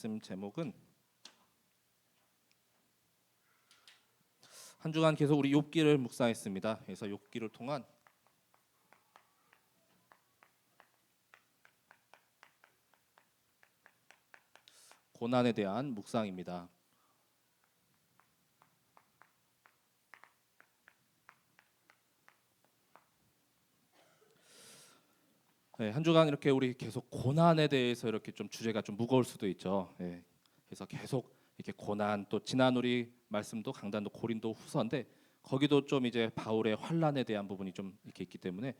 말씀 제목은 한 주간 계속 우리 욥기를 묵상했습니다. 그래서 욥기를 통한 고난에 대한 묵상입니다. 한 주간 이렇게 우리 계속 고난에 대해서 이렇게 좀 주제가 좀 무거울 수도 있죠. 그래서 계속 이렇게 고난, 또 지난 우리 말씀도 강단도 고린도 후서인데 거기도 좀 이제 바울의 환난에 대한 부분이 좀 이렇게 있기 때문에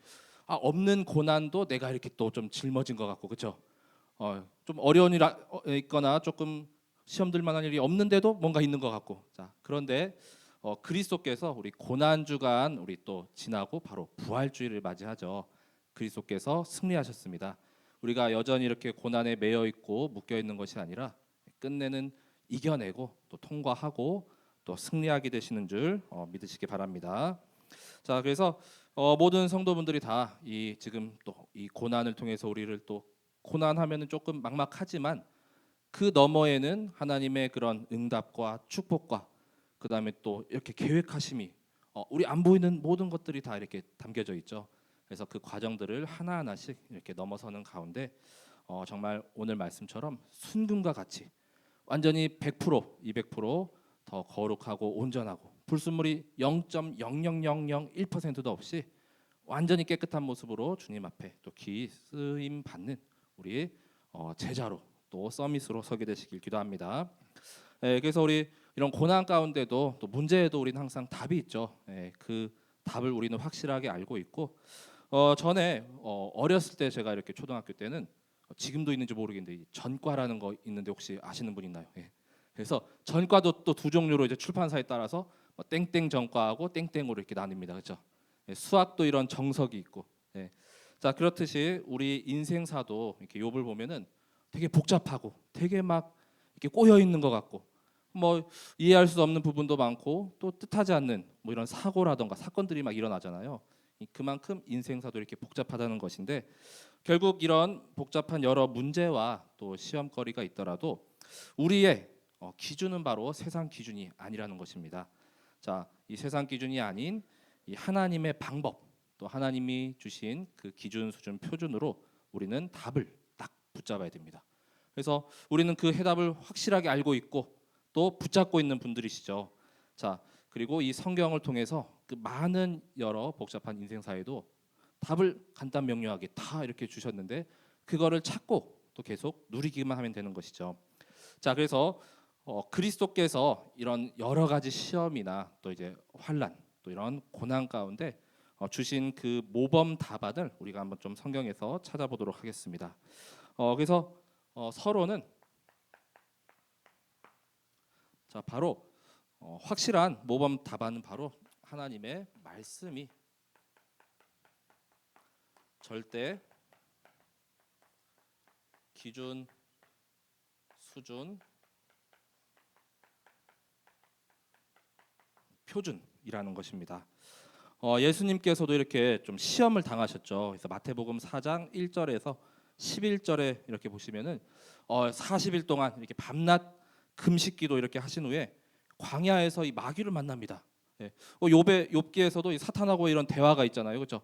없는 고난도 내가 이렇게 또 좀 짊어진 것 같고, 그렇죠? 좀 어려운 일 있거나 조금 시험 들 만한 일이 없는데도 뭔가 있는 것 같고. 자, 그런데 그리스도께서 우리 고난 주간 우리 또 지나고 바로 부활주의를 맞이하죠. 그리스도께서 승리하셨습니다. 우리가 여전히 이렇게 고난에 매여 있고 묶여 있는 것이 아니라 끝내는 이겨내고 또 통과하고 또 승리하게 되시는 줄 믿으시기 바랍니다. 자, 그래서 모든 성도분들이 다 이 지금 또 이 고난을 통해서 우리를 또 고난하면은 조금 막막하지만 그 너머에는 하나님의 그런 응답과 축복과 그다음에 또 이렇게 계획하심이 우리 안 보이는 모든 것들이 다 이렇게 담겨져 있죠. 그래서 그 과정들을 하나하나씩 이렇게 넘어서는 가운데 정말 오늘 말씀처럼 순금과 같이 완전히 100%, 200%더 거룩하고 온전하고 불순물이 0.00001%도 없이 완전히 깨끗한 모습으로 주님 앞에 또 귀 쓰임 받는 우리 제자로 또 서밋으로 서게 되시길 기도합니다. 그래서 우리 이런 고난 가운데도 또 문제에도 우리는 항상 답이 있죠. 그 답을 우리는 확실하게 알고 있고 전에 어렸을 때 제가 이렇게 초등학교 때는 지금도 있는지 모르겠는데 전과라는 거 있는데 혹시 아시는 분 있나요? 그래서 전과도 또 두 종류로 이제 출판사에 따라서 땡땡 전과하고 땡땡으로 이렇게 나뉩니다. 그렇죠? 수학도 이런 정석이 있고. 자, 그렇듯이 우리 인생사도 이렇게 욥을 보면은 되게 복잡하고 되게 막 이렇게 꼬여 있는 것 같고 뭐 이해할 수 없는 부분도 많고 또 뜻하지 않는 뭐 이런 사고라던가 사건들이 막 일어나잖아요. 그만큼 인생사도 이렇게 복잡하다는 것인데 결국 이런 복잡한 여러 문제와 또 시험거리가 있더라도 우리의 기준은 바로 세상 기준이 아니라는 것입니다. 자, 이 세상 기준이 아닌 이 하나님의 방법, 또 하나님이 주신 그 기준, 수준, 표준으로 우리는 답을 딱 붙잡아야 됩니다. 그래서 우리는 그 해답을 확실하게 알고 있고 또 붙잡고 있는 분들이시죠. 자, 그리고 이 성경을 통해서 그 많은 여러 복잡한 인생사에도 답을 간단 명료하게 다 이렇게 주셨는데 그거를 찾고 또 계속 누리기만 하면 되는 것이죠. 자, 그래서 그리스도께서 이런 여러 가지 시험이나 또 이제 환난 또 이런 고난 가운데 주신 그 모범 답안을 우리가 한번 좀 성경에서 찾아보도록 하겠습니다. 그래서 서론은 자 바로 확실한 모범 답안은 바로 하나님의 말씀이 절대 기준 수준 표준이라는 것입니다. 예수님께서도 이렇게 좀 시험을 당하셨죠. 그래서 마태복음 4장 1절에서 11절에 이렇게 보시면은 40일 동안 이렇게 밤낮 금식기도 이렇게 하신 후에 광야에서 이 마귀를 만납니다. 욥기에서도 이 사탄하고 이런 대화가 있잖아요, 그렇죠?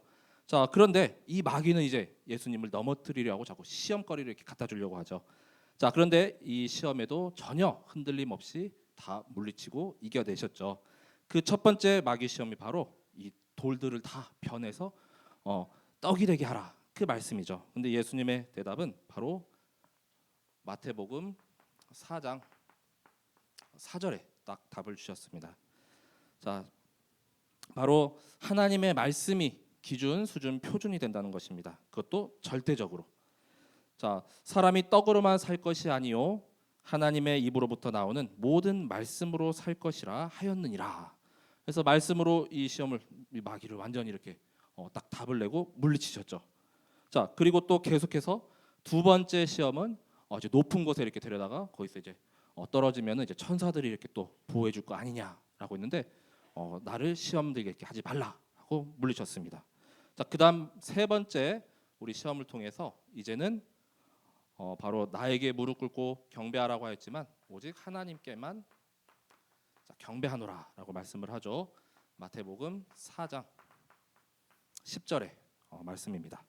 자, 그런데 이 마귀는 이제 예수님을 넘어뜨리려고 자꾸 시험거리를 이렇게 갖다 주려고 하죠. 자, 그런데 이 시험에도 전혀 흔들림 없이 다 물리치고 이겨내셨죠. 그 첫 번째 마귀 시험이 바로 이 돌들을 다 변해서 떡이 되게 하라, 그 말씀이죠. 근데 예수님의 대답은 바로 마태복음 4장 4절에 딱 답을 주셨습니다. 자, 바로 하나님의 말씀이 기준, 수준, 표준이 된다는 것입니다. 그것도 절대적으로. 자, 사람이 떡으로만 살 것이 아니요 하나님의 입으로부터 나오는 모든 말씀으로 살 것이라 하였느니라. 그래서 말씀으로 이 시험을, 이 마귀를 완전히 이렇게 딱 답을 내고 물리치셨죠. 자, 그리고 또 계속해서 두 번째 시험은 이제 높은 곳에 이렇게 데려다가 거기서 이제 떨어지면은 이제 천사들이 이렇게 또 보호해 줄 거 아니냐라고 했는데 나를 시험 들게 이렇게 하지 말라 하고 물리쳤습니다. 자, 그다음 세 번째 우리 시험을 통해서 이제는 바로 나에게 무릎 꿇고 경배하라고 하였지만 오직 하나님께만 경배하노라라고 말씀을 하죠. 마태복음 4장 10절의 말씀입니다.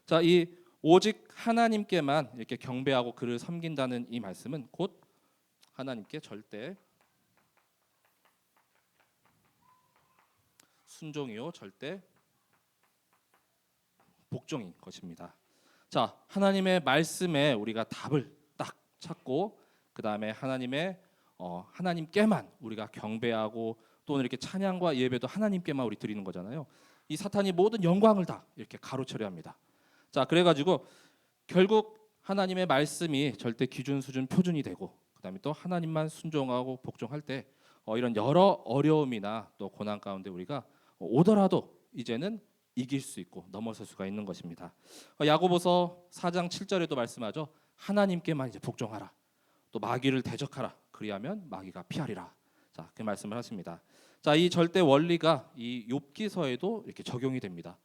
자, 이 오직 하나님께만 이렇게 경배하고 그를 섬긴다는 이 말씀은 곧 하나님께 절대 순종이요 절대 복종인 것입니다. 자, 하나님의 말씀에 우리가 답을 딱 찾고 그 다음에 하나님께만 우리가 경배하고 또는 이렇게 찬양과 예배도 하나님께만 우리 드리는 거잖아요. 이 사탄이 모든 영광을 다 이렇게 가로채려 합니다. 자, 그래가지고 결국 하나님의 말씀이 절대 기준, 수준, 표준이 되고 그 다음에 또 하나님만 순종하고 복종할 때 이런 여러 어려움이나 또 고난 가운데 우리가 오더라도 이제는 이길 수 있고 넘어설 수가 있는 것입니다. 야고보서 4장 7절에도 말씀하죠. 하나님께만 이제 복종하라. 또 마귀를 대적하라. 그리하면 마귀가 피하리라. 자, 그 말씀을 하십니다. 자, 이 절대 원리가 이 욥기서에도 이렇게 적용이 됩니다.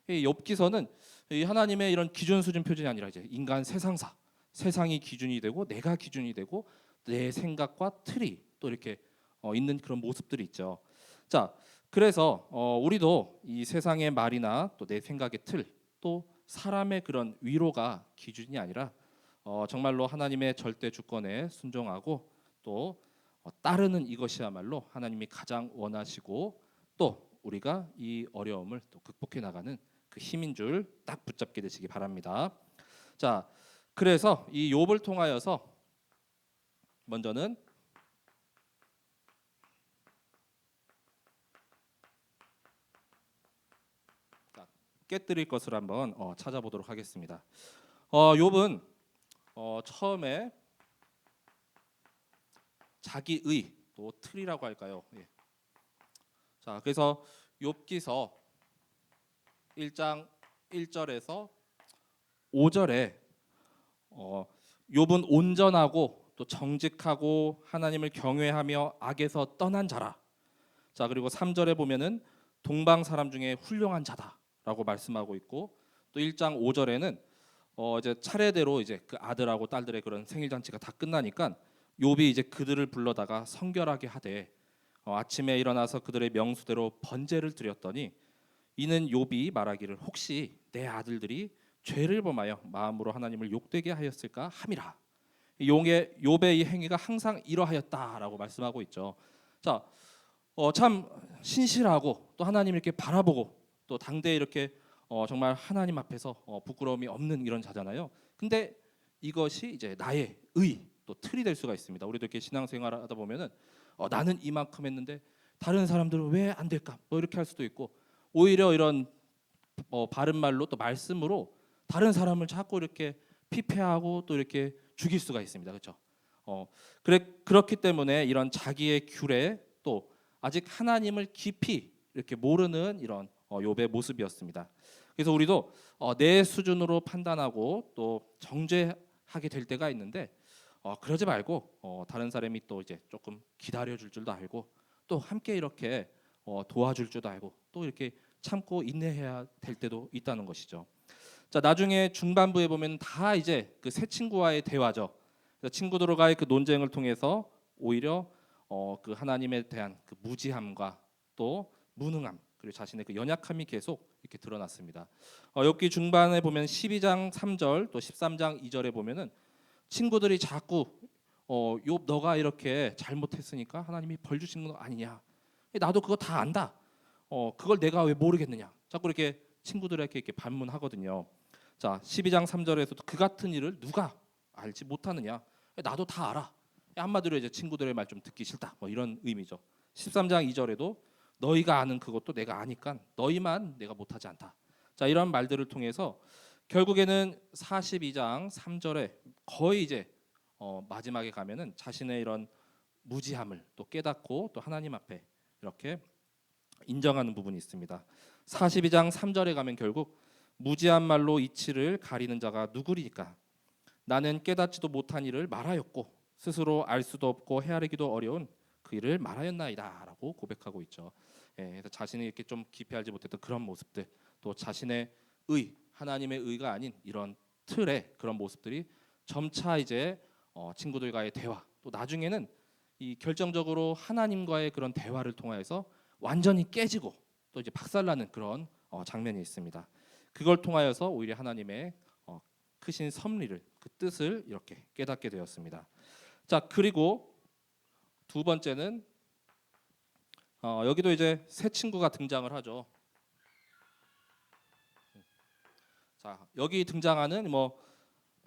이 욥기서는 이 하나님의 이런 기준 수준 표준이 아니라 이제 인간 세상사, 세상이 기준이 되고 내가 기준이 되고 내 생각과 틀이 또 이렇게 있는 그런 모습들이 있죠. 자, 그래서 우리도 이 세상의 말이나 또 내 생각의 틀, 또 사람의 그런 위로가 기준이 아니라 정말로 하나님의 절대 주권에 순종하고 또 따르는 이것이야말로 하나님이 가장 원하시고 또 우리가 이 어려움을 또 극복해 나가는 그 힘인 줄 딱 붙잡게 되시기 바랍니다. 자, 그래서 이 욥을 통하여서 먼저는 깨뜨릴 것을 한번 찾아보도록 하겠습니다. 욥은 처음에 자기의 또 틀이라고 할까요? 예. 자, 그래서 욥기서 1장 1절에서 5절에 욥은 온전하고 또 정직하고 하나님을 경외하며 악에서 떠난 자라. 자, 그리고 3절에 보면은 동방 사람 중에 훌륭한 자다라고 말씀하고 있고 또 1장 5절에는 이제 차례대로 이제 그 아들하고 딸들의 그런 생일 잔치가 다 끝나니까 욥이 이제 그들을 불러다가 성결하게 하되 아침에 일어나서 그들의 명수대로 번제를 드렸더니 이는 욥이 말하기를 혹시 내 아들들이 죄를 범하여 마음으로 하나님을 욕되게 하였을까 함이라. 욥의 이 행위가 항상 이러하였다라고 말씀하고 있죠. 자, 참 신실하고 또 하나님 이렇게 바라보고 또 당대에 이렇게 정말 하나님 앞에서 부끄러움이 없는 이런 자잖아요. 근데 이것이 이제 나의 의 또 틀이 될 수가 있습니다. 우리도 이렇게 신앙생활을 하다 보면은 나는 이만큼 했는데 다른 사람들은 왜 안 될까? 뭐 이렇게 할 수도 있고 오히려 이런 바른 말로 또 말씀으로 다른 사람을 자꾸 이렇게 피폐하고 또 이렇게 죽일 수가 있습니다. 그렇죠? 그렇기 때문에 이런 자기의 규례 또 아직 하나님을 깊이 이렇게 모르는 이런 욥의 모습이었습니다. 그래서 우리도 내 수준으로 판단하고 또 정죄하게 될 때가 있는데 그러지 말고 다른 사람이 또 이제 조금 기다려줄 줄도 알고 또 함께 이렇게 도와줄 줄도 알고 또 이렇게 참고 인내해야 될 때도 있다는 것이죠. 자, 나중에 중반부에 보면 다 이제 그 새 친구와의 대화죠. 친구들과의 그 논쟁을 통해서 오히려 그 하나님에 대한 그 무지함과 또 무능함 그리고 자신의 그 연약함이 계속 이렇게 드러났습니다. 욥기 중반에 보면 12장 3절 또 13장 2절에 보면은 친구들이 자꾸 욥 너가 이렇게 잘못했으니까 하나님이 벌 주시는 거 아니냐? 나도 그거 다 안다. 그걸 내가 왜 모르겠느냐? 자꾸 이렇게 친구들에게 이렇게 반문하거든요. 자, 12장 3절에서도 그 같은 일을 누가 알지 못하느냐? 나도 다 알아. 한마디로 이제 친구들의 말 좀 듣기 싫다. 뭐 이런 의미죠. 13장 2절에도 너희가 아는 그것도 내가 아니까 너희만 내가 못하지 않다. 자, 이런 말들을 통해서 결국에는 42장 3절에 거의 이제 마지막에 가면은 자신의 이런 무지함을 또 깨닫고 또 하나님 앞에 이렇게 인정하는 부분이 있습니다. 42장 3절에 가면 결국 무지한 말로 이치를 가리는 자가 누구리까? 나는 깨닫지도 못한 일을 말하였고 스스로 알 수도 없고 헤아리기도 어려운 그 일을 말하였나이다라고 고백하고 있죠. 그래서 자신이 이렇게 좀 깊이 알지 못했던 그런 모습들, 또 자신의 의, 하나님의 의가 아닌 이런 틀의 그런 모습들이 점차 이제 친구들과의 대화, 또 나중에는 이 결정적으로 하나님과의 그런 대화를 통하여서 완전히 깨지고 또 이제 박살나는 그런 장면이 있습니다. 그걸 통하여서 오히려 하나님의 크신 섭리를, 그 뜻을 이렇게 깨닫게 되었습니다. 자, 그리고 두 번째는 여기도 이제 새 친구가 등장을 하죠. 자, 여기 등장하는 뭐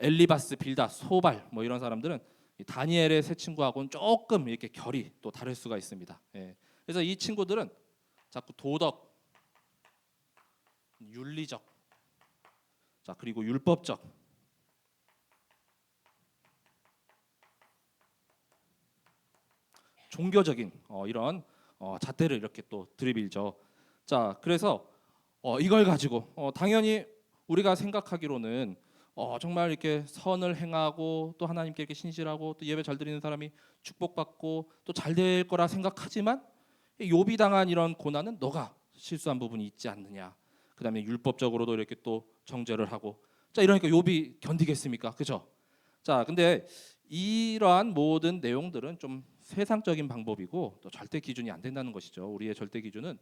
엘리바스, 빌닷, 소발 뭐 이런 사람들은 이 다니엘의 새 친구하고는 조금 이렇게 결이 또 다를 수가 있습니다. 예. 그래서 이 친구들은 자꾸 도덕, 윤리적, 자 그리고 율법적, 종교적인 이런 잣대를 이렇게 또 들이밀죠. 자, 그래서 이걸 가지고 당연히 우리가 생각하기로는 정말 이렇게 선을 행하고 또 하나님께 이렇게 신실하고 또 예배 잘 드리는 사람이 축복받고 또 잘 될 거라 생각하지만 욥이 당한 이런 고난은 너가 실수한 부분이 있지 않느냐. 그다음에 율법적으로도 이렇게 또 정죄를 하고 자 이러니까 욥이 견디겠습니까? 그죠? 자, 근데 이러한 모든 내용들은 좀 세상적인 방법이고 또 절대 기준이 안 된다는 것이죠. 우리의 절대 기준은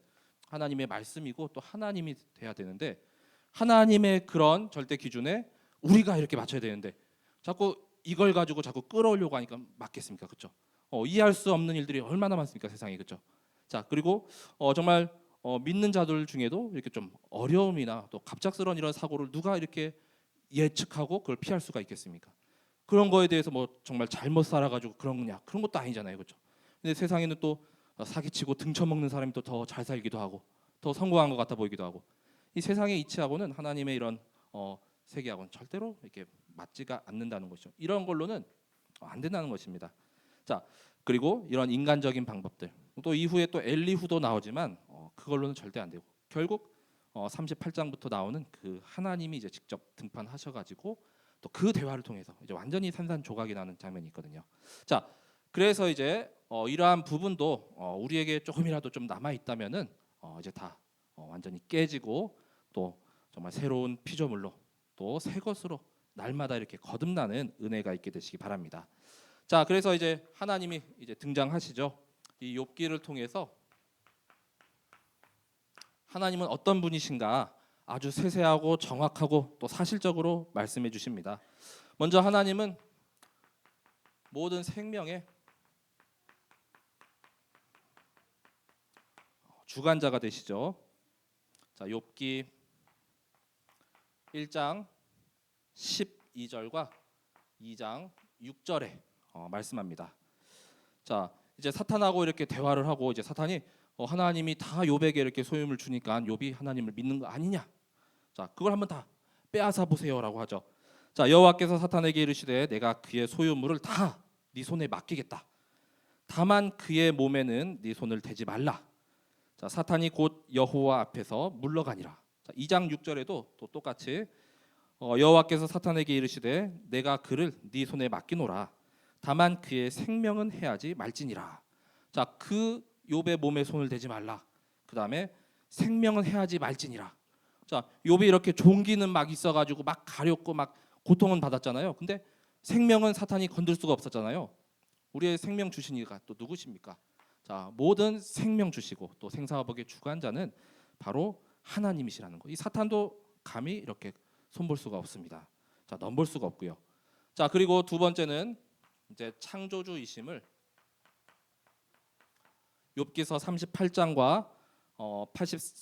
하나님의 말씀이고 또 하나님이 돼야 되는데 하나님의 그런 절대 기준에 우리가 이렇게 맞춰야 되는데 자꾸 이걸 가지고 자꾸 끌어오려고 하니까 맞겠습니까? 그렇죠? 이해할 수 없는 일들이 얼마나 많습니까? 세상에. 그렇죠? 자, 그리고 정말 믿는 자들 중에도 이렇게 좀 어려움이나 또 갑작스러운 이런 사고를 누가 이렇게 예측하고 그걸 피할 수가 있겠습니까? 그런 거에 대해서 뭐 정말 잘못 살아가지고 그러냐 그런 것도 아니잖아요, 그렇죠? 근데 세상에는 또 사기치고 등쳐먹는 사람이 또 더 잘 살기도 하고 더 성공한 것 같아 보이기도 하고 이 세상의 이치하고는 하나님의 이런 세계하고는 절대로 이렇게 맞지가 않는다는 것이죠. 이런 걸로는 안 된다는 것입니다. 자, 그리고 이런 인간적인 방법들 또 이후에 또 엘리후도 나오지만 그걸로는 절대 안 되고 결국 38장부터 나오는 그 하나님이 이제 직접 등판하셔가지고 또 그 대화를 통해서 이제 완전히 산산조각이 나는 장면이 있거든요. 자, 그래서 이제 이러한 부분도 우리에게 조금이라도 좀 남아 있다면은 이제 다 완전히 깨지고 또 정말 새로운 피조물로 또 새 것으로 날마다 이렇게 거듭나는 은혜가 있게 되시기 바랍니다. 자, 그래서 이제 하나님이 이제 등장하시죠. 이 욥기를 통해서 하나님은 어떤 분이신가 아주 세세하고 정확하고 또 사실적으로 말씀해 주십니다. 먼저 하나님은 모든 생명의 주관자가 되시죠. 자, 욥기 1장 12절과 2장 6절에 말씀합니다. 자, 이제 사탄하고 이렇게 대화를 하고 이제 사탄이 하나님이 다 욥에게 이렇게 소유물 주니까 욥이 하나님을 믿는 거 아니냐? 자, 그걸 한번 다 빼앗아 보세요라고 하죠. 자, 여호와께서 사탄에게 이르시되 내가 그의 소유물을 다 네 손에 맡기겠다. 다만 그의 몸에는 네 손을 대지 말라. 자, 사탄이 곧 여호와 앞에서 물러가니라. 자, 2장 6절에도 또 똑같이 여호와께서 사탄에게 이르시되 내가 그를 네 손에 맡기노라. 다만 그의 생명은 해하지 말지니라. 자, 그 욥의 몸에 손을 대지 말라. 그다음에 생명은 해하지 말지니라. 자, 욥이 이렇게 종기는 막 있어가지고 막 가렵고 막 고통은 받았잖아요. 근데 생명은 사탄이 건들 수가 없었잖아요. 우리의 생명 주신 이가 또 누구십니까? 자, 모든 생명 주시고 또 생사화복의 주관자는 바로 하나님이시라는 거. 이 사탄도 감히 이렇게 손볼 수가 없습니다. 자, 넘볼 수가 없고요. 자, 그리고 두 번째는 이제 창조주이심을 욥기서 38장과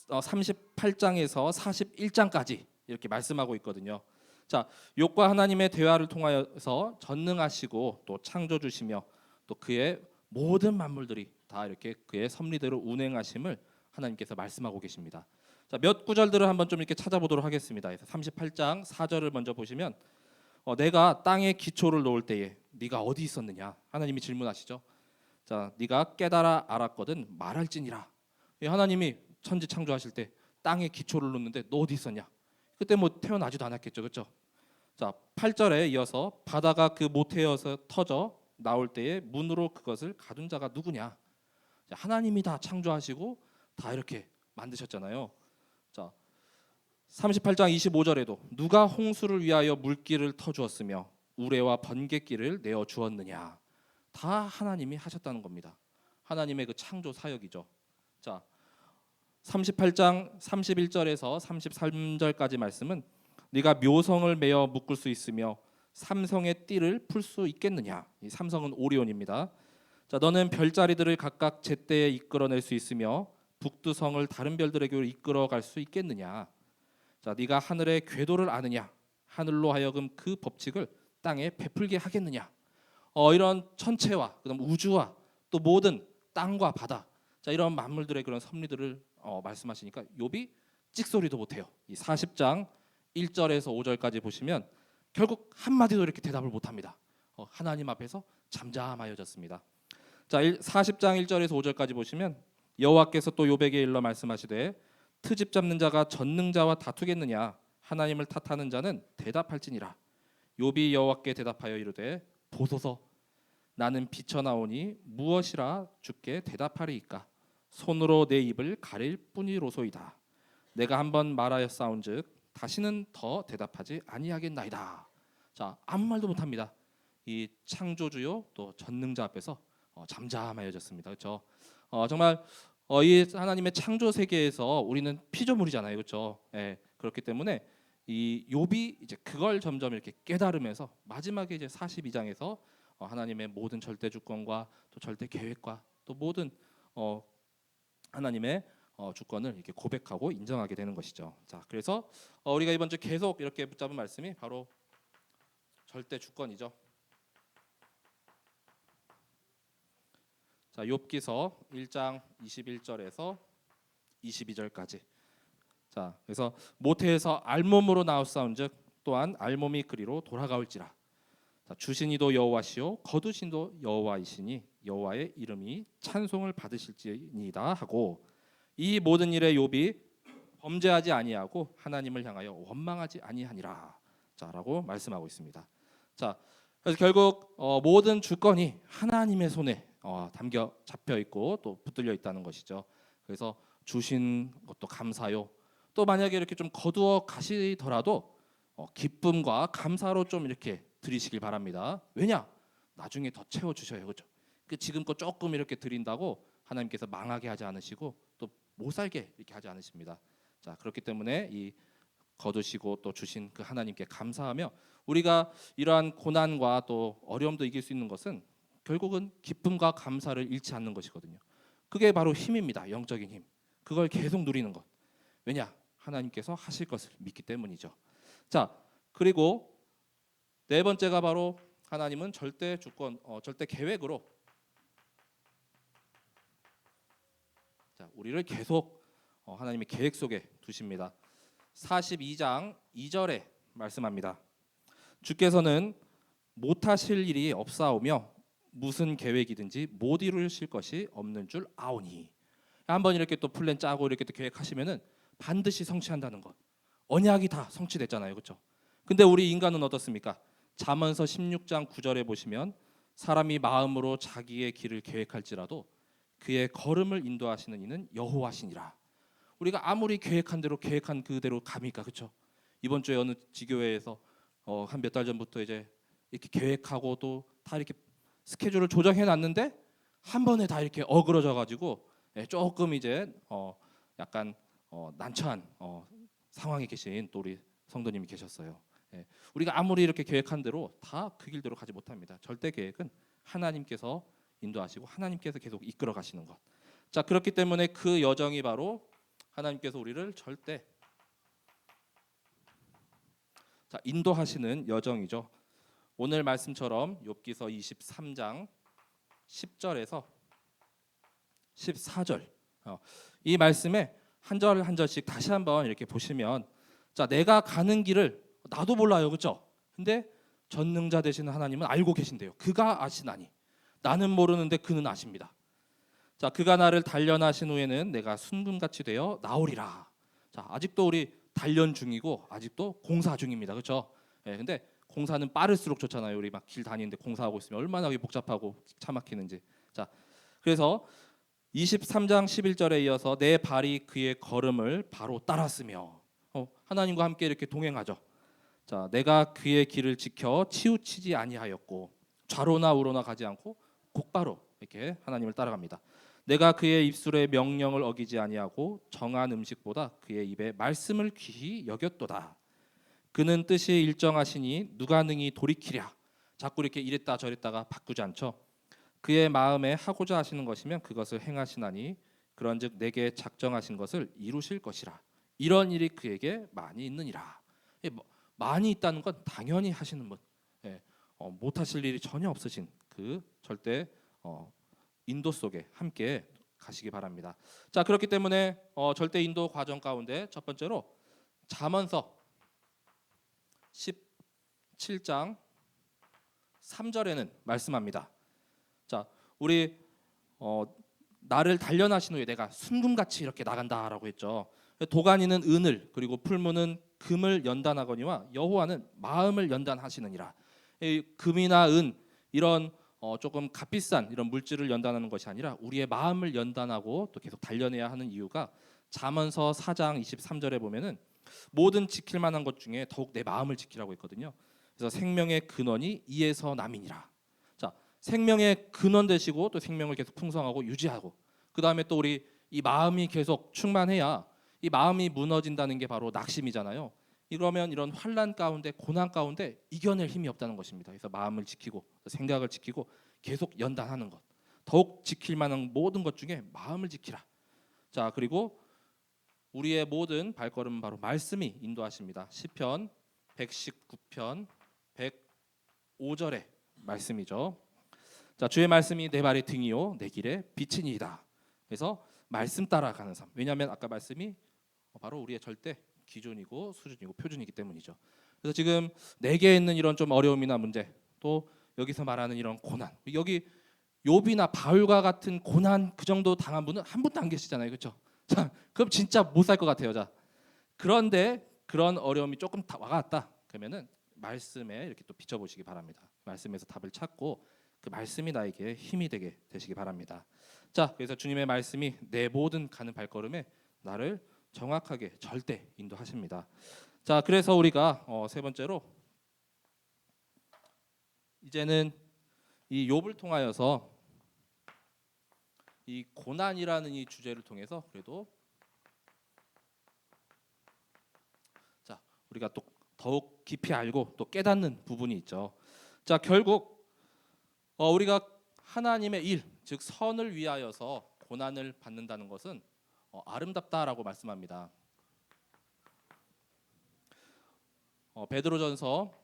38장에서 41장까지 이렇게 말씀하고 있거든요. 자, 욥과 하나님의 대화를 통하여서 전능하시고 또 창조주시며 또 그의 모든 만물들이 다 이렇게 그의 섭리대로 운행하심을 하나님께서 말씀하고 계십니다. 자, 몇 구절들을 한번 좀 이렇게 찾아보도록 하겠습니다. 38장 4절을 먼저 보시면 내가 땅에 기초를 놓을 때에 네가 어디 있었느냐? 하나님이 질문하시죠. 자, 네가 깨달아 알았거든 말할지니라. 하나님이 천지 창조하실 때 땅에 기초를 놓는데 너 어디 있었냐? 그때 뭐 태어나지도 않았겠죠, 그렇죠? 자, 8절에 이어서 바다가 그 모태에서 터져 나올 때에 문으로 그것을 가둔 자가 누구냐? 자, 하나님이 다 창조하시고 다 이렇게 만드셨잖아요. 자, 38장 25절에도 누가 홍수를 위하여 물길을 터주었으며 우레와 번갯길을 내어 주었느냐. 다 하나님이 하셨다는 겁니다. 하나님의 그 창조 사역이죠. 자, 38장 31절에서 33절까지 말씀은 네가 묘성을 메어 묶을 수 있으며 삼성의 띠를 풀 수 있겠느냐. 이 삼성은 오리온입니다. 자, 너는 별자리들을 각각 제때에 이끌어낼 수 있으며 북두성을 다른 별들에게로 이끌어갈 수 있겠느냐. 자, 네가 하늘의 궤도를 아느냐. 하늘로 하여금 그 법칙을 땅에 베풀게 하겠느냐. 이런 천체와 그다음 우주와 또 모든 땅과 바다, 자, 이런 만물들의 그런 섭리들을 말씀하시니까 욥이 찍소리도 못해요. 이 40장 1절에서 5절까지 보시면 결국 한마디도 이렇게 대답을 못합니다. 하나님 앞에서 잠잠하여졌습니다. 자, 40장 1절에서 5절까지 보시면 여호와께서 또 욥에게 일러 말씀하시되 트집 잡는 자가 전능자와 다투겠느냐. 하나님을 탓하는 자는 대답할지니라. 욥이 여호와께 대답하여 이르되 보소서, 나는 비쳐나오니 무엇이라 주께 대답하리이까. 손으로 내 입을 가릴 뿐이로소이다. 내가 한번 말하였사온즉 다시는 더 대답하지 아니하겠나이다. 자, 아무 말도 못합니다. 이 창조주요 또 전능자 앞에서 잠잠하여졌습니다. 그렇죠? 정말 이 하나님의 창조 세계에서 우리는 피조물이잖아요, 그렇죠? 예, 그렇기 때문에 이 욥이 이제 그걸 점점 이렇게 깨달으면서 마지막에 이제 42장에서 하나님의 모든 절대 주권과 또 절대 계획과 또 모든 하나님의 주권을 이렇게 고백하고 인정하게 되는 것이죠. 자, 그래서 우리가 이번 주 계속 이렇게 붙잡은 말씀이 바로 절대 주권이죠. 자, 욥기서 1장 21절에서 22절까지. 자, 그래서 모태에서 알몸으로 나왔사온즉 또한 알몸이 그리로 돌아가올지라. 자, 주신이도 여호와시요 거두신도 여호와이시니 여호와의 이름이 찬송을 받으실지니이다 하고, 이 모든 일에 욥이 범죄하지 아니하고 하나님을 향하여 원망하지 아니하니라. 자라고 말씀하고 있습니다. 자, 그래서 결국 모든 주권이 하나님의 손에 담겨 잡혀 있고 또 붙들려 있다는 것이죠. 그래서 주신 것도 감사요. 또 만약에 이렇게 좀 거두어 가시더라도 기쁨과 감사로 좀 이렇게 드리시길 바랍니다. 왜냐? 나중에 더 채워 주셔요, 그렇죠? 그 지금껏 조금 이렇게 드린다고 하나님께서 망하게 하지 않으시고 또 못 살게 이렇게 하지 않으십니다. 자, 그렇기 때문에 이 거두시고 또 주신 그 하나님께 감사하며 우리가 이러한 고난과 또 어려움도 이길 수 있는 것은 결국은 기쁨과 감사를 잃지 않는 것이거든요. 그게 바로 힘입니다. 영적인 힘. 그걸 계속 누리는 것. 왜냐? 하나님께서 하실 것을 믿기 때문이죠. 자, 그리고 네 번째가 바로 하나님은 절대 주권, 절대 계획으로 자, 우리를 계속 하나님의 계획 속에 두십니다. 42장 2절에 말씀합니다. 주께서는 못하실 일이 없사오며 무슨 계획이든지 못 이루실 것이 없는 줄 아오니. 한번 이렇게 또 플랜 짜고 이렇게 또 계획하시면은 반드시 성취한다는 것. 언약이 다 성취됐잖아요, 그렇죠? 근데 우리 인간은 어떻습니까? 잠언서 16장 9절에 보시면 사람이 마음으로 자기의 길을 계획할지라도 그의 걸음을 인도하시는 이는 여호와시니라. 우리가 아무리 계획한 대로 계획한 그대로 갑니까, 그렇죠? 이번 주에 어느 지교회에서 한 몇 달 전부터 이제 이렇게 계획하고 또 다 이렇게 스케줄을 조정해 놨는데 한 번에 다 이렇게 어그러져 가지고 조금 이제 약간 난처한 상황에 계신 또 우리 성도님이 계셨어요. 우리가 아무리 이렇게 계획한 대로 다 그 길대로 가지 못합니다. 절대 계획은 하나님께서 인도하시고 하나님께서 계속 이끌어 가시는 것. 자, 그렇기 때문에 그 여정이 바로 하나님께서 우리를 절대 인도하시는 여정이죠. 오늘 말씀처럼 욥기서 23장 10절에서 14절 이 말씀에 한 절 한 절씩 다시 한번 이렇게 보시면, 자, 내가 가는 길을 나도 몰라요, 그렇죠? 근데 전능자 되시는 하나님은 알고 계신대요. 그가 아시나니 나는 모르는데 그는 아십니다. 자, 그가 나를 단련하신 후에는 내가 순금같이 되어 나오리라. 자, 아직도 우리 단련 중이고 아직도 공사 중입니다, 그렇죠? 근데 공사는 빠를수록 좋잖아요. 우리 막 길 다니는데 공사하고 있으면 얼마나 복잡하고 차 막히는지. 자, 그래서 23장 11절에 이어서 내 발이 그의 걸음을 바로 따랐으며 하나님과 함께 이렇게 동행하죠. 자, 내가 그의 길을 지켜 치우치지 아니하였고 좌로나 우로나 가지 않고 곧바로 이렇게 하나님을 따라갑니다. 내가 그의 입술의 명령을 어기지 아니하고 정한 음식보다 그의 입에 말씀을 귀히 여겼도다. 그는 뜻이 일정하시니 누가 능히 돌이키랴. 자꾸 이렇게 이랬다 저랬다가 바꾸지 않죠. 그의 마음에 하고자 하시는 것이면 그것을 행하시나니 그런즉 내게 작정하신 것을 이루실 것이라. 이런 일이 그에게 많이 있느니라. 많이 있다는 건 당연히 하시는 분, 예, 못하실 일이 전혀 없으신 그 절대 인도 속에 함께 가시기 바랍니다. 자, 그렇기 때문에 절대 인도 과정 가운데 첫 번째로 잠언서 17장 3절에는 말씀합니다. 자, 우리 나를 단련하신 후에 내가 순금같이 이렇게 나간다라고 했죠. 도가니는 은을 그리고 풀무는 금을 연단하거니와 여호와는 마음을 연단하시느니라. 이 금이나 은 이런 조금 값비싼 이런 물질을 연단하는 것이 아니라 우리의 마음을 연단하고 또 계속 단련해야 하는 이유가 잠언서 4장 23절에 보면은 모든 지킬 만한 것 중에 더욱 내 마음을 지키라고 했거든요. 그래서 생명의 근원이 이에서 남이니라. 자, 생명의 근원 되시고 또 생명을 계속 풍성하고 유지하고 그 다음에 또 우리 이 마음이 계속 충만해야 이 마음이 무너진다는 게 바로 낙심이잖아요. 이러면 이런 환난 가운데 고난 가운데 이겨낼 힘이 없다는 것입니다. 그래서 마음을 지키고 생각을 지키고 계속 연단하는 것. 더욱 지킬 만한 모든 것 중에 마음을 지키라. 자, 그리고 우리의 모든 발걸음은 바로 말씀이 인도하십니다. 시편 119편 105절의 말씀이죠. 자, 주의 말씀이 내 발의 등이요 내 길에 빛이니이다. 그래서 말씀 따라가는 삶. 왜냐하면 아까 말씀이 바로 우리의 절대 기준이고 수준이고 표준이기 때문이죠. 그래서 지금 내게 있는 이런 좀 어려움이나 문제, 또 여기서 말하는 이런 고난, 여기 욥이나 바울과 같은 고난 그 정도 당한 분은 한 분도 안 계시잖아요, 그렇죠? 자, 그럼 진짜 못 살 것 같아요. 자, 그런데 그런 어려움이 조금 와갔다 그러면은 말씀에 이렇게 또 비춰보시기 바랍니다. 말씀에서 답을 찾고 그 말씀이 나에게 힘이 되게 되시기 바랍니다. 자, 그래서 주님의 말씀이 내 모든 가는 발걸음에 나를 정확하게 절대 인도하십니다. 자, 그래서 우리가 세 번째로 이제는 이 욥을 통하여서 이 고난이라는 이 주제를 통해서 그래도 자, 우리가 또 더욱 깊이 알고 또 깨닫는 부분이 있죠. 자, 결국 우리가 하나님의 일, 즉 선을 위하여서 고난을 받는다는 것은 아름답다라고 말씀합니다. 베드로전서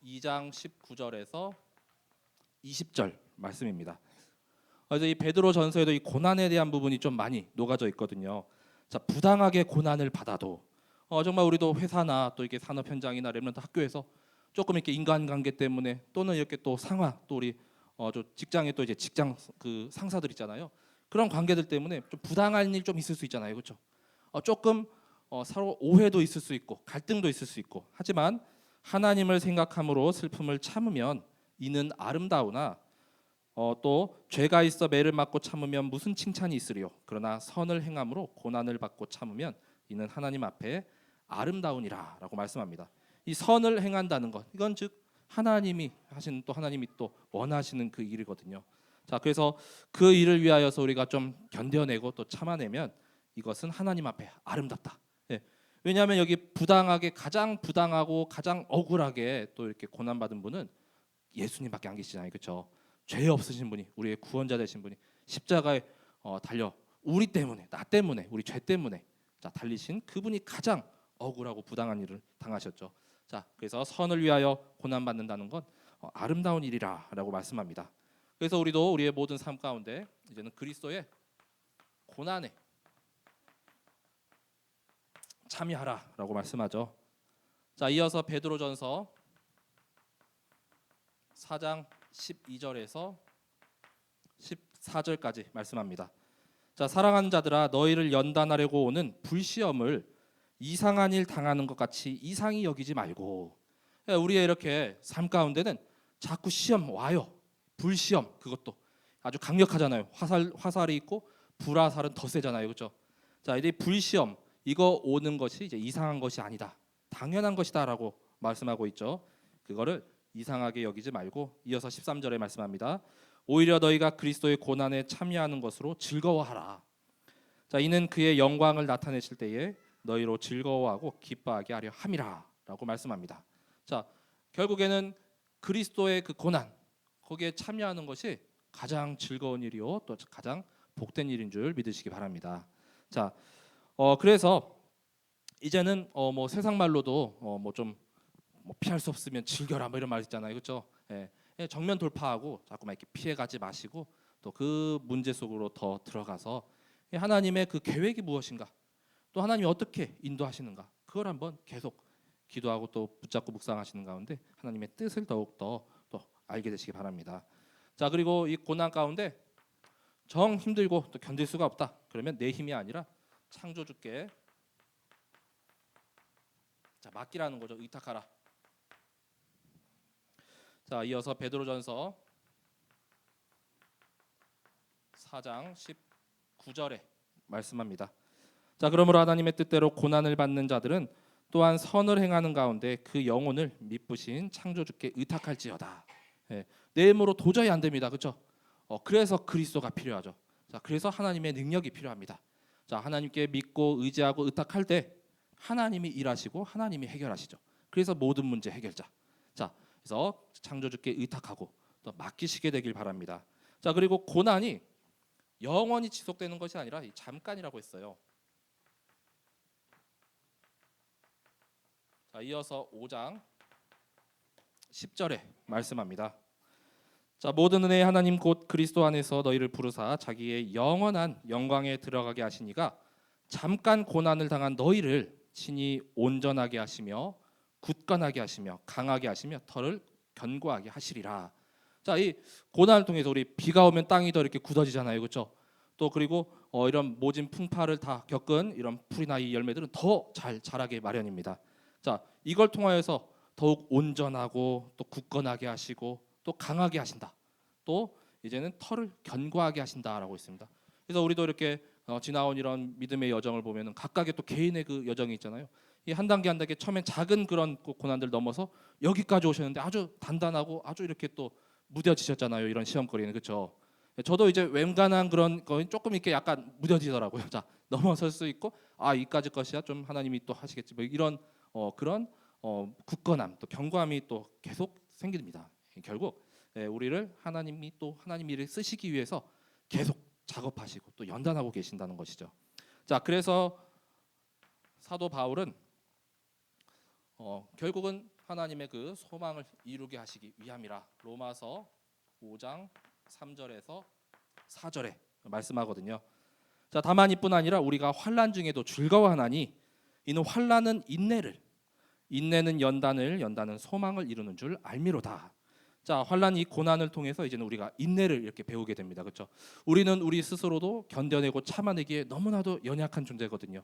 2장 19절에서 20절 말씀입니다. 그래서 이 베드로전서에도 이 고난에 대한 부분이 좀 많이 녹아져 있거든요. 자, 부당하게 고난을 받아도 정말 우리도 회사나 또 이렇게 산업 현장이나 렘넌트 학교에서 조금 이렇게 인간관계 때문에 또는 이렇게 또 상하 또 우리 저 직장에 또 이제 직장 그 상사들 있잖아요. 그런 관계들 때문에 좀 부당한 일 좀 있을 수 있잖아요, 그렇죠? 조금 서로 오해도 있을 수 있고 갈등도 있을 수 있고 하지만 하나님을 생각함으로 슬픔을 참으면 이는 아름다우나 또 죄가 있어 매를 맞고 참으면 무슨 칭찬이 있으리요. 그러나 선을 행함으로 고난을 받고 참으면 이는 하나님 앞에 아름다우니라라고 말씀합니다. 이 선을 행한다는 것 이건 즉 하나님이 하시는 또 하나님이 또 원하시는 그 일이거든요. 자, 그래서 그 일을 위하여서 우리가 좀 견뎌내고 또 참아내면 이것은 하나님 앞에 아름답다. 예. 왜냐하면 여기 부당하게 가장 부당하고 가장 억울하게 또 이렇게 고난받은 분은 예수님밖에 안 계시잖아요, 그렇죠? 죄 없으신 분이 우리의 구원자 되신 분이 십자가에 달려 우리 때문에 나 때문에 우리 죄 때문에 자 달리신 그분이 가장 억울하고 부당한 일을 당하셨죠. 자, 그래서 선을 위하여 고난 받는다는 건 아름다운 일이라라고 말씀합니다. 그래서 우리도 우리의 모든 삶 가운데 이제는 그리스도의 고난에 참여하라라고 말씀하죠. 자, 이어서 베드로전서 4장 12절에서 14절까지 말씀합니다. 자, 사랑하는 자들아 너희를 연단하려고 오는 불시험을 이상한 일 당하는 것 같이 이상히 여기지 말고 우리의 이렇게 삶 가운데는 자꾸 시험 와요. 불시험 그것도 아주 강력하잖아요. 화살이 있고 불화살은 더 세잖아요, 그렇죠? 자, 이 불시험 이거 오는 것이 이제 이상한 것이 아니다. 당연한 것이다라고 말씀하고 있죠. 그거를 이상하게 여기지 말고 이어서 13절에 말씀합니다. 오히려 너희가 그리스도의 고난에 참여하는 것으로 즐거워하라. 자, 이는 그의 영광을 나타내실 때에 너희로 즐거워하고 기뻐하게 하려 함이라라고 말씀합니다. 자, 결국에는 그리스도의 그 고난 거기에 참여하는 것이 가장 즐거운 일이요 또 가장 복된 일인 줄 믿으시기 바랍니다. 자, 그래서 이제는 뭐 세상 말로도 뭐 좀 뭐 피할 수 없으면 즐겨라 뭐 이런 말 있잖아요, 그렇죠? 예, 정면 돌파하고 자꾸만 이렇게 피해가지 마시고 또 그 문제 속으로 더 들어가서 하나님의 그 계획이 무엇인가, 또 하나님이 어떻게 인도하시는가, 그걸 한번 계속 기도하고 또 붙잡고 묵상하시는 가운데 하나님의 뜻을 더욱 더 또 알게 되시기 바랍니다. 자, 그리고 이 고난 가운데 정 힘들고 또 견딜 수가 없다. 그러면 내 힘이 아니라 창조주께 자 맡기라는 거죠. 의탁하라. 자, 이어서 베드로전서 4장 19절에 말씀합니다. 자, 그러므로 하나님의 뜻대로 고난을 받는 자들은 또한 선을 행하는 가운데 그 영혼을 미쁘신 창조주께 의탁할지어다. 예, 내 힘으로 도저히 안 됩니다. 그렇죠? 그래서 그리스도가 필요하죠. 자, 그래서 하나님의 능력이 필요합니다. 자, 하나님께 믿고 의지하고 의탁할 때 하나님이 일하시고 하나님이 해결하시죠. 그래서 모든 문제 해결자. 자, 그래서 창조주께 의탁하고 또 맡기시게 되길 바랍니다. 자, 그리고 고난이 영원히 지속되는 것이 아니라 잠깐이라고 했어요. 자, 이어서 5장 10절에 말씀합니다. 자, 모든 은혜의 하나님 곧 그리스도 안에서 너희를 부르사 자기의 영원한 영광에 들어가게 하시니가 잠깐 고난을 당한 너희를 친히 온전하게 하시며 굳건하게 하시며 강하게 하시며 터를 견고하게 하시리라. 자, 이 고난을 통해서 우리 비가 오면 땅이 더 이렇게 굳어지잖아요, 그렇죠? 또 그리고 이런 모진 풍파를 다 겪은 이런 풀이나 이 열매들은 더 잘 자라게 마련입니다. 자, 이걸 통하여서 더욱 온전하고 또 굳건하게 하시고 또 강하게 하신다. 또 이제는 털을 견고하게 하신다라고 있습니다. 그래서 우리도 이렇게 지나온 이런 믿음의 여정을 보면은 각각의 또 개인의 그 여정이 있잖아요. 이 한 단계 한 단계 처음엔 작은 그런 고난들 넘어서 여기까지 오셨는데 아주 단단하고 아주 이렇게 또 무뎌지셨잖아요. 이런 시험거리는, 그렇죠? 저도 이제 웬간한 그런 거는 조금 이렇게 약간 무뎌지더라고요. 자, 넘어설 수 있고 이까지 것이야 좀 하나님이 또 하시겠지 뭐 이런 그런 굳건함 또 견고함이 또 계속 생깁니다. 결국 우리를 하나님이 또 하나님 일을 쓰시기 위해서 계속 작업하시고 또 연단하고 계신다는 것이죠. 자, 그래서 사도 바울은 결국은 하나님의 그 소망을 이루게 하시기 위함이라 로마서 5장 3절에서 4절에 말씀하거든요. 자, 다만 이뿐 아니라 우리가 환난 중에도 즐거워하나니 이는 환난은 인내를, 인내는 연단을, 연단은 소망을 이루는 줄 알미로다. 자, 환난 이 고난을 통해서 이제는 우리가 인내를 이렇게 배우게 됩니다. 그렇죠? 우리는 우리 스스로도 견뎌내고 참아내기에 너무나도 연약한 존재거든요.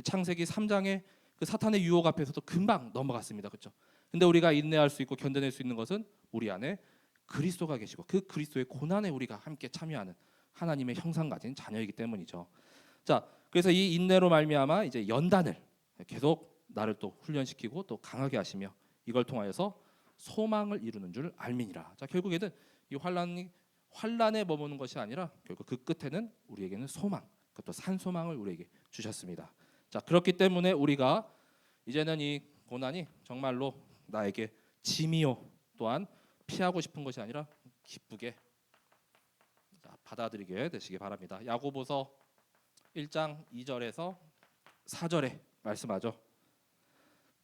창세기 3장의 그 사탄의 유혹 앞에서도 금방 넘어갔습니다. 그렇죠? 근데 우리가 인내할 수 있고 견뎌낼 수 있는 것은 우리 안에 그리스도가 계시고 그 그리스도의 고난에 우리가 함께 참여하는 하나님의 형상 가진 자녀이기 때문이죠. 자, 그래서 이 인내로 말미암아 이제 연단을 계속 나를 또 훈련시키고 또 강하게 하시며 이걸 통하여서 소망을 이루는 줄 알미니라. 자, 결국에는 이 환란에 머무는 것이 아니라 결국 그 끝에는 우리에게는 소망, 그것도 산 소망을 우리에게 주셨습니다. 자, 그렇기 때문에 우리가 이제는 이 고난이 정말로 나에게 짐이요 또한 피하고 싶은 것이 아니라 기쁘게 받아들이게 되시기 바랍니다. 야고보서 1장 2절에서 4절에 말씀하죠.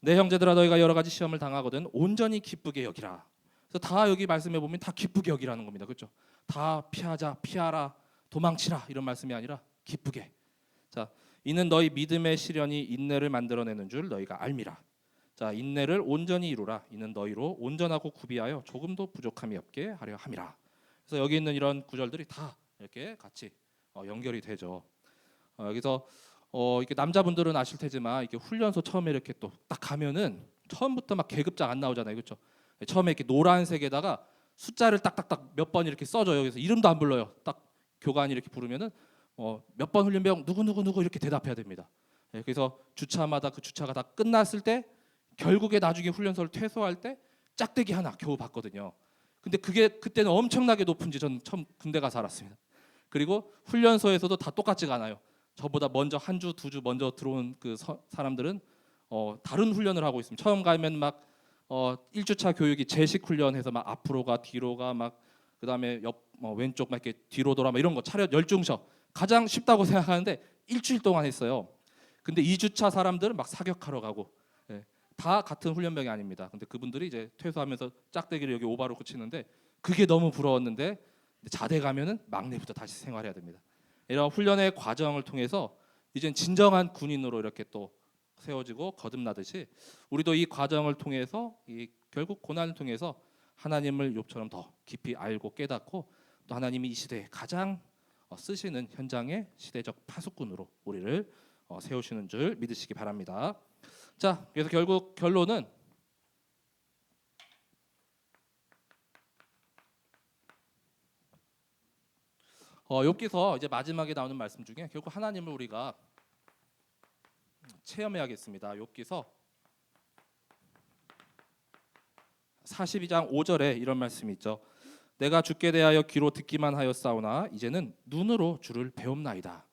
내 형제들아 너희가 여러 가지 시험을 당하거든 온전히 기쁘게 여기라. 그래서 다 여기 말씀해 보면 다 기쁘게 여기라는 겁니다. 그렇죠? 다 피하자, 피하라, 도망치라 이런 말씀이 아니라 기쁘게. 자, 이는 너희 믿음의 시련이 인내를 만들어내는 줄 너희가 알미라. 자, 인내를 온전히 이루라. 이는 너희로 온전하고 구비하여 조금도 부족함이 없게 하려 함이라. 그래서 여기 있는 이런 구절들이 다 이렇게 같이 연결이 되죠. 여기서 이렇게 남자분들은 아실 테지만 이렇게 훈련소 처음에 이렇게 또 딱 가면은 처음부터 막 계급장 안 나오잖아요, 그렇죠? 처음에 이렇게 노란색에다가 숫자를 딱딱딱 몇 번 이렇게 써줘요. 그래서 이름도 안 불러요. 딱 교관이 이렇게 부르면은 몇 번 훈련병 누구 이렇게 대답해야 됩니다. 그래서 주차마다 그 주차가 다 끝났을 때 결국에 나중에 훈련소를 퇴소할 때 짝대기 하나 겨우 받거든요. 근데 그게 그때는 엄청나게 높은지 전 처음 군대 가서 알았습니다. 그리고 훈련소에서도 다 똑같지가 않아요. 저보다 먼저 한 주, 두 주 먼저 들어온 그 사람들은 다른 훈련을 하고 있습니다. 처음 가면 막 1주차 교육이 제식 훈련해서 막 앞으로 가 뒤로 가 막 그다음에 왼쪽 막 이렇게 뒤로 돌아 막 이런 거 차렷 열중셔 가장 쉽다고 생각하는데 일주일 동안 했어요. 근데 2주차 사람들은 막 사격하러 가고 예, 다 같은 훈련병이 아닙니다. 근데 그분들이 이제 퇴소하면서 짝대기를 여기 오바로 붙이는데 그게 너무 부러웠는데 자대 가면은 막내부터 다시 생활해야 됩니다. 이런 훈련의 과정을 통해서 이젠 진정한 군인으로 이렇게 또 세워지고 거듭나듯이 우리도 이 과정을 통해서 이 결국 고난을 통해서 하나님을 욥처럼 더 깊이 알고 깨닫고 또 하나님이 이 시대에 가장 쓰시는 현장의 시대적 파수꾼으로 우리를 세우시는 줄 믿으시기 바랍니다. 자, 그래서 결국 결론은 욥기서 이제 마지막에 나오는 말씀 중에 결국 하나님을 우리가 체험해야겠습니다. 욥기서 42장 5절에 이런 말씀이 있죠. 내가 주께 대하여 귀로 듣기만 하였사오나 이제는 눈으로 주를 배움나이다.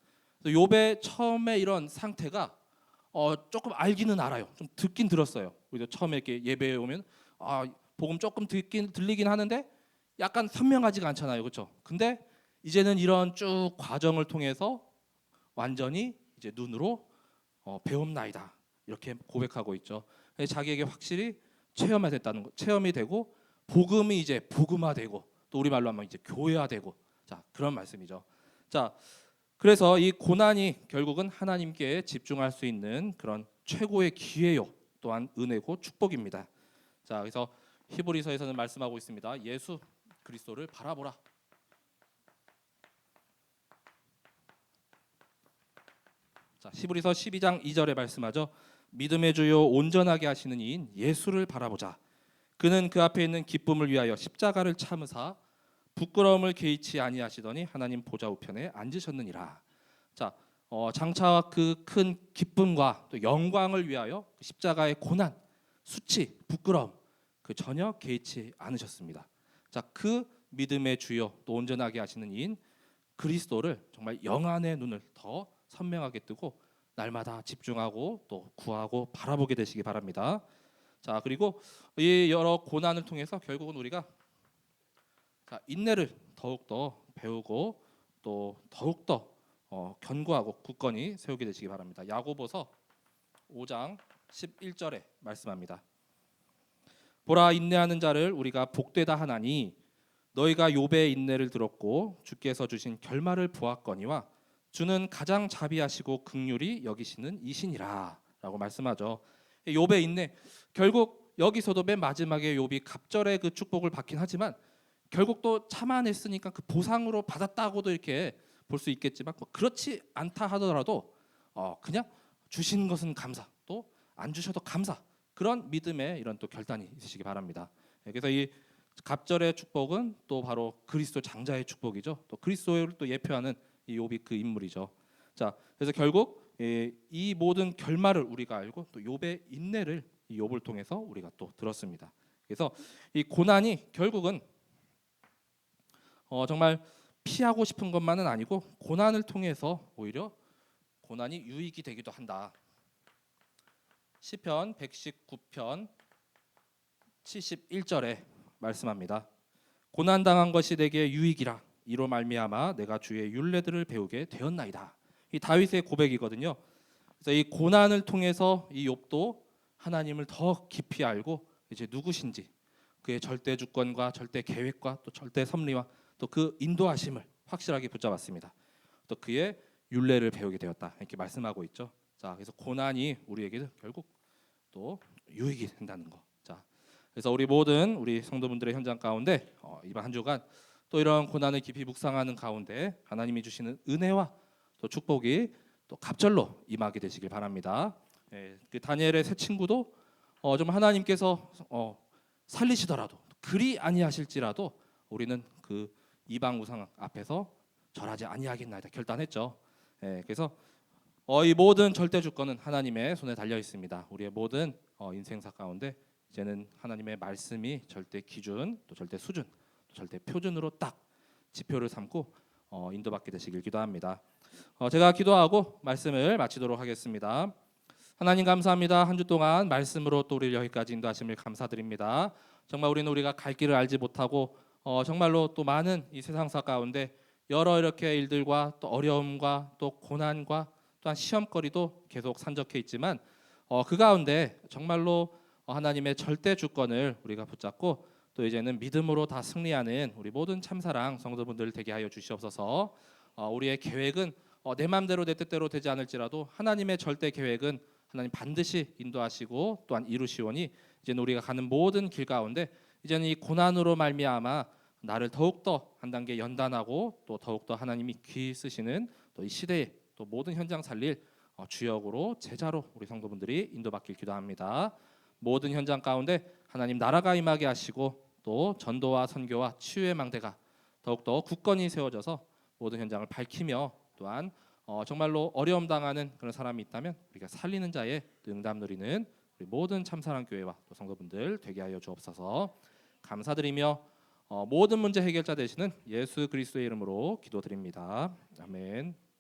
욥의 처음에 이런 상태가 조금 알기는 알아요. 좀 듣긴 들었어요. 우리도 처음에 이렇게 예배에 오면 복음 조금 들리긴 하는데 약간 선명하지가 않잖아요, 그렇죠? 근데 이제는 이런 쭉 과정을 통해서 완전히 이제 눈으로 배움나이다 이렇게 고백하고 있죠. 자기에게 확실히 체험화됐다는 거, 체험이 되고 복음이 이제 복음화되고 또 우리 말로 하면 이제 교회화되고 자 그런 말씀이죠. 자 그래서 이 고난이 결국은 하나님께 집중할 수 있는 그런 최고의 기회요 또한 은혜고 축복입니다. 자 그래서 히브리서에서는 말씀하고 있습니다. 예수 그리스도를 바라보라. 자, 히브리서 12장 2절에 말씀하죠. 믿음의 주요 온전하게 하시는 이인 예수를 바라보자. 그는 그 앞에 있는 기쁨을 위하여 십자가를 참으사 부끄러움을 개의치 아니하시더니 하나님 보좌 우편에 앉으셨느니라. 자, 장차 그 큰 기쁨과 또 영광을 위하여 십자가의 고난, 수치, 부끄러움 그 전혀 개의치 않으셨습니다. 자, 그 믿음의 주요 또 온전하게 하시는 이인 그리스도를 정말 영안의 눈을 더 선명하게 뜨고 날마다 집중하고 또 구하고 바라보게 되시기 바랍니다. 자 그리고 이 여러 고난을 통해서 결국은 우리가 인내를 더욱더 배우고 또 더욱더 견고하고 굳건히 세우게 되시기 바랍니다. 야고보서 5장 11절에 말씀합니다. 보라 인내하는 자를 우리가 복되다 하나니 너희가 욥의 인내를 들었고 주께서 주신 결말을 보았거니와 주는 가장 자비하시고 긍휼히 여기시는 이신이라라고 말씀하죠. 욥의 인내 결국 여기서도 맨 마지막에 욥이 갑절의 그 축복을 받긴 하지만 결국 또 참아냈으니까 그 보상으로 받았다고도 이렇게 볼 수 있겠지만 뭐 그렇지 않다 하더라도 그냥 주신 것은 감사 또 안 주셔도 감사 그런 믿음의 이런 또 결단이 있으시기 바랍니다. 그래서 이 갑절의 축복은 또 바로 그리스도 장자의 축복이죠. 또 그리스도를 또 예표하는 이 욥이 그 인물이죠. 자, 그래서 결국 이 모든 결말을 우리가 알고 또 욥의 인내를 이 욥을 통해서 우리가 또 들었습니다. 그래서 이 고난이 결국은 정말 피하고 싶은 것만은 아니고 고난을 통해서 오히려 고난이 유익이 되기도 한다. 시편 119편 71절에 말씀합니다. 고난 당한 것이 내게 유익이라 이로 말미암아 내가 주의 율례들을 배우게 되었나이다. 이 다윗의 고백이거든요. 그래서 이 고난을 통해서 이 욥도 하나님을 더 깊이 알고 이제 누구신지 그의 절대 주권과 절대 계획과 또 절대 섭리와 또 그 인도하심을 확실하게 붙잡았습니다. 또 그의 율례를 배우게 되었다 이렇게 말씀하고 있죠. 자, 그래서 고난이 우리에게 결국 또 유익이 된다는 거. 자, 그래서 우리 모든 우리 성도분들의 현장 가운데 이번 한 주간 또 이런 고난을 깊이 묵상하는 가운데 하나님이 주시는 은혜와 또 축복이 또 갑절로 임하게 되시길 바랍니다. 그 다니엘의 세 친구도 좀 하나님께서 살리시더라도 그리 아니하실지라도 우리는 그 이방 우상 앞에서 절하지 아니하겠나이다 결단했죠. 그래서 이 모든 절대 주권은 하나님의 손에 달려 있습니다. 우리의 모든 인생사 가운데 이제는 하나님의 말씀이 절대 기준, 또 절대 수준, 또 절대 표준으로 딱 지표를 삼고 인도받게 되시길 기도합니다. 제가 기도하고 말씀을 마치도록 하겠습니다. 하나님 감사합니다. 한 주 동안 말씀으로 또 우리를 여기까지 인도하심을 감사드립니다. 정말 우리가 갈 길을 알지 못하고 정말로 또 많은 이 세상사 가운데 여러 이렇게 일들과 또 어려움과 또 고난과 또한 시험거리도 계속 산적해 있지만 그 가운데 정말로 하나님의 절대 주권을 우리가 붙잡고 또 이제는 믿음으로 다 승리하는 우리 모든 참사랑 성도분들 되게 하여 주시옵소서. 우리의 계획은 내 마음대로 내 뜻대로 되지 않을지라도 하나님의 절대 계획은 하나님 반드시 인도하시고 또한 이루시오니 이제는 우리가 가는 모든 길 가운데 이제는 이 고난으로 말미암아 나를 더욱더 한 단계 연단하고 또 더욱더 하나님이 귀 쓰시는 또 이 시대에 또 모든 현장 살릴 주역으로 제자로 우리 성도분들이 인도받길 기도합니다. 모든 현장 가운데 하나님 나라가 임하게 하시고 또 전도와 선교와 치유의 망대가 더욱더 굳건히 세워져서 모든 현장을 밝히며 또한 정말로 어려움 당하는 그런 사람이 있다면 우리가 살리는 자의 응답 누리는 우리 모든 참사랑 교회와 또 성도분들 되게 하여 주옵소서. 감사드리며 모든 문제 해결자 되시는 예수 그리스도의 이름으로 기도드립니다. 아멘.